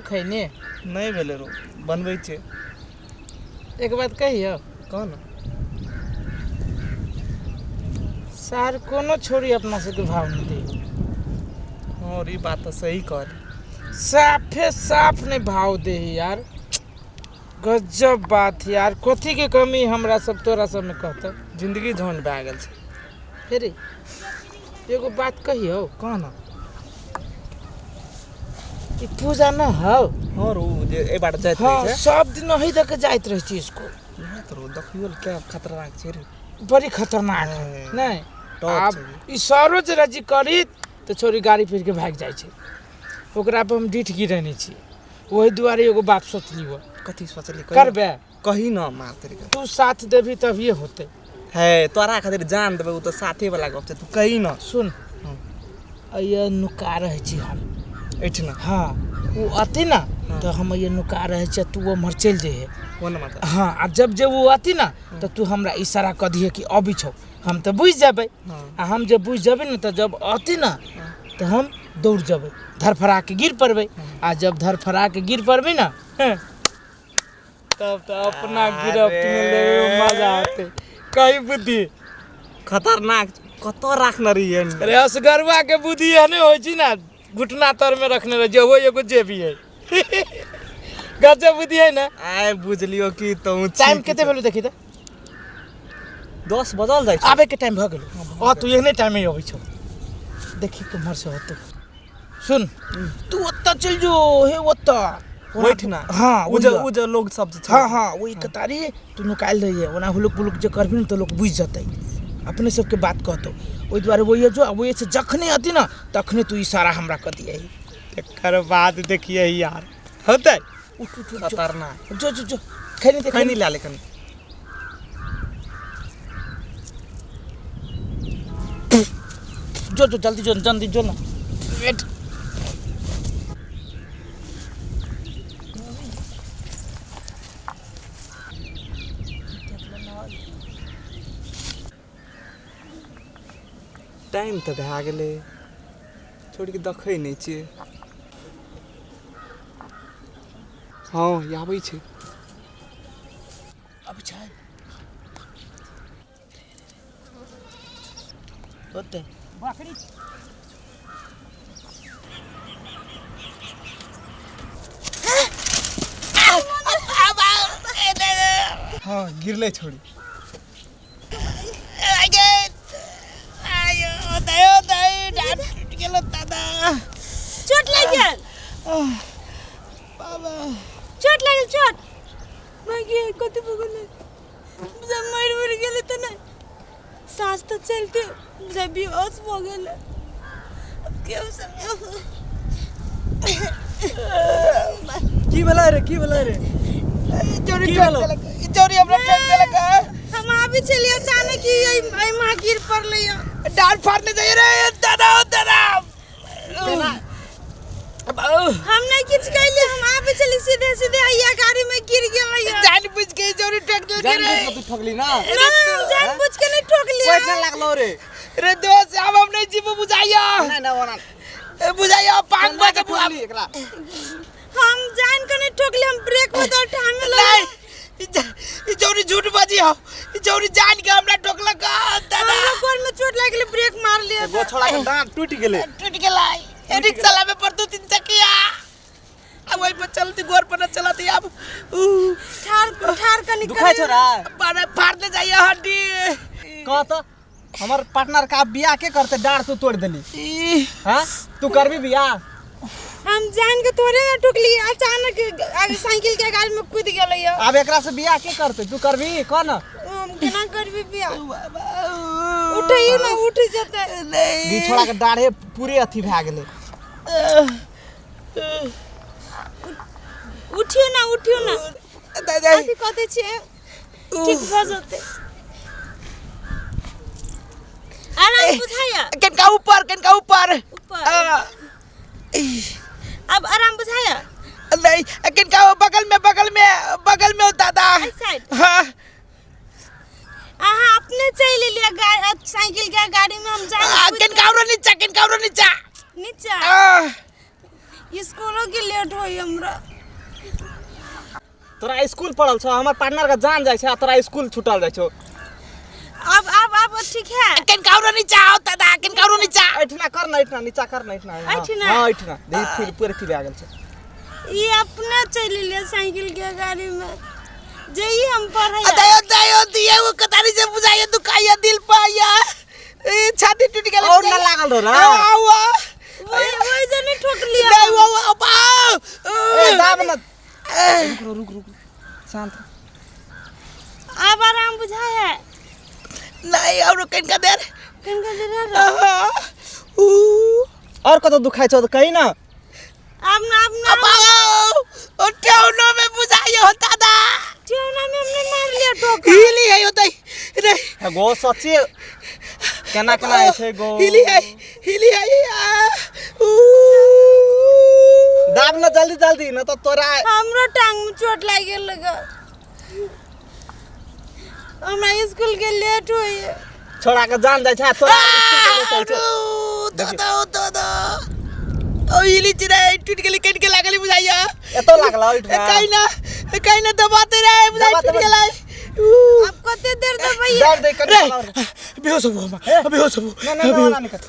खैने नहीं भेले रो बनबै छे। एक बात कहियो कौन सार कोनो छोरी अपना से के भाव नहीं दे। और ये बात तो सही कर साफे साफ नहीं भाव दे यार। गजब बात यार। कथी के कमी हमरा सब तोरा सब में कहता। जिंदगी झंड भए गेल छे। फिर एगो बात कहियो कौन ई पूजा न हो और उ जे ए बार जाइत हाँ रहे छे सब दिन वही देख जाइत रहे छी इसको। ना तो देखियो क्या खतरनाक छे रे। बड़ी खतरनाक हाँ। नहीं टॉप अब छे। ई सरोज रजी करी तो छोरी गाड़ी फिर के भाग जाए छे। ओकरा पे हम डीठ गिरने छी। वही दुआरे एगो बात सोच लियो। कथी सोचली करबे कही ना मार तेरे के। तू साथ देभी तभी होते है तोरा खातिर जान देबे उ तो साथे वाला गप छे। तू कही ना सुन ये नुका रहे छी हम एठना हाँ वो आती ना तो हम ये नुका रहे छे तू वो मर चल जे कोन माता हाँ आ जब जब वो आती ना तो तू हमरा इशारा कर दिए कि अभी छो हम तो बुझ जाबे। आ हम जब बुझ जाबे ना तो जब आती ना तो हम दौड़ जाबे धरफरा के गिर पड़बे। आ जब धरफरा के गिर पड़बे ना तब तो अपना गिरफ्त में लेवे मजा आते। कई बुद्धि खतरनाक कतो राखना रही है। अरे असगरवा के बुद्धि है ने होई छी ना घुटना तर में रखने रहे जो वो एगो जेबी है। गजब बुद्धि है ना। आय बुझलियो कि तो टाइम केते भेलु देखी त 10 बजल जाय छै। आबे के टाइम भ गेलो आ तू एहने टाइम में अबै छौ देखी कुमार से होतो। सुन तू ओत्ता चल जो हे ओत्ता बैठना हाँ उ जो लोग सब छै। हाँ हाँ वही कतारी तू निकाल रही है ओना हुलुक बुलुक जे करबी न तो लोग बुझ जतै अपने सबके बात कहतो। ओइ द्वारे वो ये जो वो से जखने आती ना तखने तू इशारा हमरा कर दिए एकर बाद देखिए यार होतै। उठ उठ खतरनाक जो जो जो खैनी दे खैनी ला लेकिन जो जो जल्दी जो जल्दी जो ना वेट टाइम तो भए गेलै छोड़ के देखै नहीं छियै। हाँ आबै छै अब छै होतै बकरी हाँ गिरले छोड़ी चोट लग गेल बाबा चोट लागल चोट मागे कते बगल जब मर गेले त नहीं सांस तो चलते जब बेहोश हो गेल अब केउ सब की भेलै रे चोरी चोरी हमरा ठेक देलक हम आबे चलिए अचानक ही आई मां गिर पड़ले डाल फाड़ने जाइए रे दादा दादा हम नहीं किछ कहले हम आबे चली सीधे सीधे आइया गाड़ी में गिर गेल जान बुझ के चोरी ठेक दे जान बुझ के तू ठगली ना जान बुझ के नहीं ठोक लिया पैसा लागलो रे रे दोस्त अब हम नहीं जीव बुझाइया नहीं ना वना बुझाइया पांग में के बुआ एकला हम जान के नहीं ठोक ले हम ब्रेक में तो ठान ले ई चोरी झूठ बाजी हो ई चोरी जान के हमरा ठोकलक दादा हमरा गोर में चोट लाग गेल ब्रेक मार लिया वो छोड़ा के दांत टूट गेले टूट गेला ए रिक्शा में पर 2-3 चकिया अब वही पर चलती गोर पर न चलाती अब ठार का निकल दुखाई छोरा बारे फाड़ने जाइए हड्डी कह तो हमर पार्टनर का बियाह के करते डांड तू तोड़ देली हां तू करबी बियाह हम जान के तोरे ना ठोकली अचानक साइकिल के गाड़ी में कूद गेलै अब एकरा से बियाह के करते तू करबी कौन हम केना करबी बियाह उठैयो ना उठ जते दी छोड़ा के डाढ़े पूरे अथी भए गेले उठियो ना दादा अथी कहते छे ठीक भ जते आराम बुझाया कनका ऊपर ऊपर अब आराम बुझाया नहीं कनका बगल में दादा साइड हां अपने चल लिया साइकिल के गाड़ी में हम जाए कनका नीचा नीचा स्कूलों के लेट होई हमरा। तोरा स्कूल पढ़ल छौ, हमर पार्टनर का जान जाइ छै आ तोरा स्कूल छूटल जाइ छौ। अब ठीक है। किन काउरो नीचा आओ दादा, किन काउरो नीचा। ऐठना कर ना, ऐठना नीचा कर ना, ऐठना। ऐठना? हां ऐठना। देख फिर पूरे फिर आ गेल छै। ये अपने चल लिया साइकिल के गाड़ी में। जई हम पढ़ाई। दयो दिए वो कतारी से बुझाइए दुखाइए दिल पाया। ए छाती टूट गेल। और ना लागल रो रा। वही जने ठोक लिया। नहीं वो बाऊ। ए दाब ना। रुक शांत। अब आराम बुझाया है। नहीं और किन का देर। किन का देर। और कतो दुखाइ छौ त कहि ना। अब ना बाऊ। ओ टौनो में बुझाइए हो दादा। टौनो में हमने मार लिया ठोक। हिली है होतै। रे गो सच्ची केना आइ छै गो। हिली है दाब ना जल्दी न तो तोरा हमरो टांग में चोट लाग गेल लगा। हमरा स्कूल के लेट होई। छोड़ा के जान जाइ छै तोरा स्कूल के लेट दादा ओ हिली चिरा टूट गेली किन के लागली बुझाइए। एतो लागला ओइठा। कहीं ना दबाते रहे बुझाइ टूट गेलै। अब कते देर दबाइए। दे कर बेहोश हो हम बेहोश हो। ना निकल।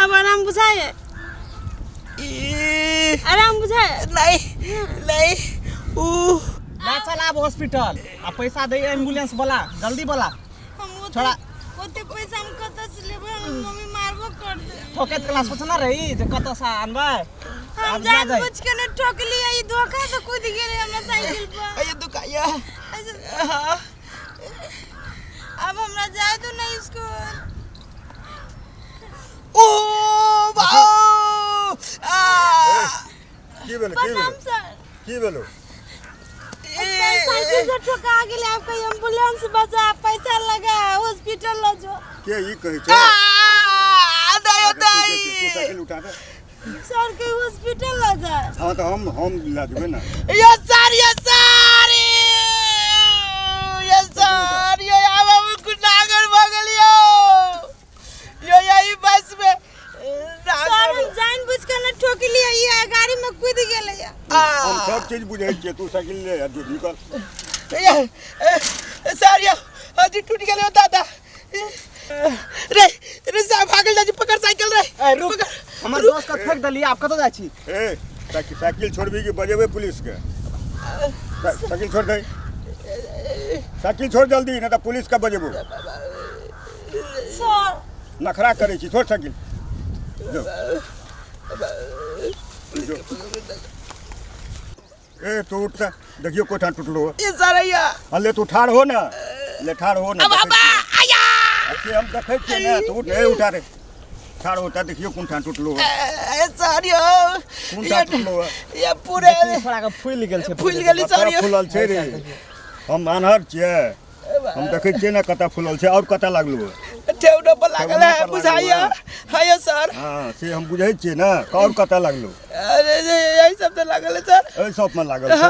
अब आराम बुझाए। आराम बुझाए। नहीं ना चल अब हॉस्पिटल आ पैसा दे एम्बुलेंस वाला जल्दी वाला। हम छोड़ा ओते पैसा हम कत से लेबै, मम्मी मारबो कर दे। ठोके के क्लास सोचना रही जे कत से आनबै। हम जान बुझ के ने ठोक लिया, ई धोखा से कूद गेले हमरा साइकिल पर। अये दुखाया। अब हमरा जाए तो नहीं स्कूल। ओ बाऊ की भेलो प्रणाम सर। की भेलो साइकिल से ठोका गेले, आपका एम्बुलेंस बचा, पैसा लगा, हॉस्पिटल ले जो। के ई कहै छै दयो तू साइकिल उठा दे। सर के हॉस्पिटल ले जा। हां तो हम ला देबै ना। ये सर ये अब हम कुछ नागर भगलियो। यो यही बस में सर हम जान बुझ के ने ठोक लिया, ये गाड़ी में कूद गेले। हम सब चीज बुझै छियै, तू साइकिल ले आ जो निकल। सर ये अजी टूट गेले दादा। रे साहब भागल जा पकड़ साइकिल रे। ए रुक, हमर दोस्त का फेंक दली। आप कत जाइ छी? ए साइकिल छोड़बी कि बजेबै पुलिस के? साइकिल छोड़ दे, साइकिल छोड़ जल्दी, नहीं तो पुलिस का बजेबो। सर नखरा करे छी, छोड़ साइकिल। जो ए तो उठता देखियो कोठा टूटलो। ये सर या अल्ले तू ठाड़ हो ना, ले ठाड़ हो ना। बाबा आया ऐसे हम देखे छियै ना, तो उठ ए उठा रे। ठाड़ होता देखियो कोठा टूटलो। सर यो कोठा टूटलो। ये पूरे थोड़ा का फूल गेल छै। फूल गेली सर यो। फूलल छै रे। हम आन्हर छियै, हम देखे छियै ना कता फूलल छै और कता लागलो। ठेउना पर लागल है बुझाइया। हां सर। हां से हम बुझै छियै ना, और कता लागलो। अरे यही सब तो लागल है सर। ए सब में लागल छै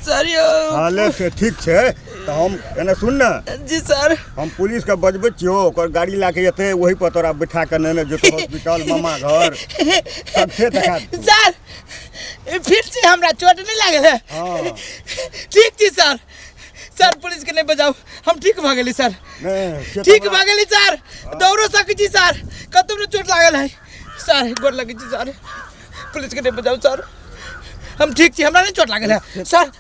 सर यो। हां ले से ठीक छै, तो हम एने सुन ना। जी सर। हम पुलिस का बजबै छियो, ओकर गाड़ी लाके एते वही पर तोरा बैठा के नेने जेतो हॉस्पिटल, मामा घर सबसे देखा। सर फिर से हमरा चोट नहीं लागल है। हां ठीक थी सर। सर पुलिस के नहीं बजाओ, हम ठीक भ गेली सर। नहीं ठीक भ गेली सर। दौड़ो सकै छी सर, कतौ न चोट लागल है सर। गोर लगै छी सर, पुलिस के नहीं बजाओ सर। हम ठीक छी, हमरा नहीं चोट लागल है सर।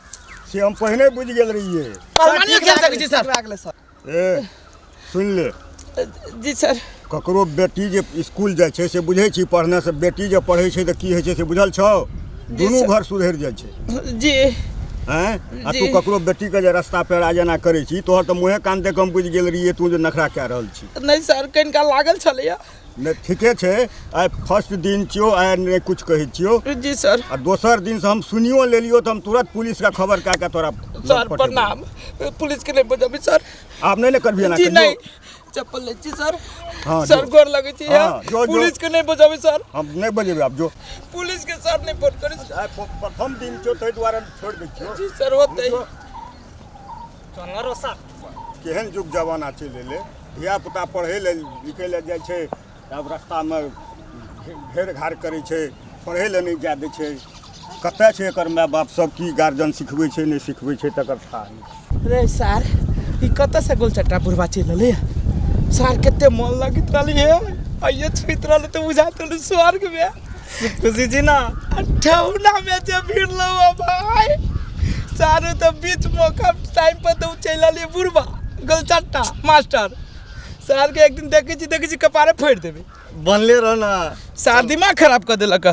से हम पहले बुझ गेल रहिए। मानियो खेल सकै छी सर। लागले सर। ए सुन ले, जी सर। ककरो बेटी जे स्कूल जाइ छै से बुझै छी, पढ़ने से बेटी जे पढ़ै छै त की होइ छै से बुझल छौ? दुनू घर सुधरि जाइ छै। जी हैं आ तू ककरो बेटी के जे रास्ता पेरा जेना करै छी, तोहर त मुँहे कान देख हम बुझ गेल रहिए तू जे नखरा कए रहल छी। नहीं सर, कनिका लागल छलैया। नहीं ठीके छै, आइ फर्स्ट दिन छियो, आइ नहीं कुछ कहै छियो। जी सर। आ दोसर दिन से हम सुनियो लेलियो तो हम तुरंत पुलिस का खबर कए के तोरा सर प्रणाम। पुलिस के नहीं बजाबी सर। आप नहीं करबी ना? जी नहीं, चप्पल ले छी सर। हाँ, सर जो। गोर लगे छी। हाँ, जो। पुलिस के नहीं बजाबी सर। हम नहीं बजेबे, आप जो। पुलिस के सर नहीं फोन करी। प्रथम दिन छो तै द्वारा छोड़ दै छियो। जी सर होतै। चल रो सर। केहन जुग जमाना चलि एलै, धिया पुता पढ़ै ले लिखै ले जाइ छै, अब रास्तामे घेर घार करै छै पढ़ै लए नहि जाए दै छै कतऽ छै एकर माय बाप सब की गार्जियन सिखबै छै नहि सिखबै छै तकर था रे सर ई कतऽ से गोलचट्टा बुढ़वा चलि अयलै सर कते मन लगित रहलै आइए छुइत रहलै तऽ बुझाइत रहलै स्वर्गमे खुशी जी ना ठेहुनामे जे भिड़लौ भाई सारू तो बीच मौका टाइम पर तो चल अलिए बुढ़वा गोलचट्टा मास्टर सर के एक दिन देखे छी कपारे फोड़ देबे बनले रह ना सर दिमाग खराब कर देलक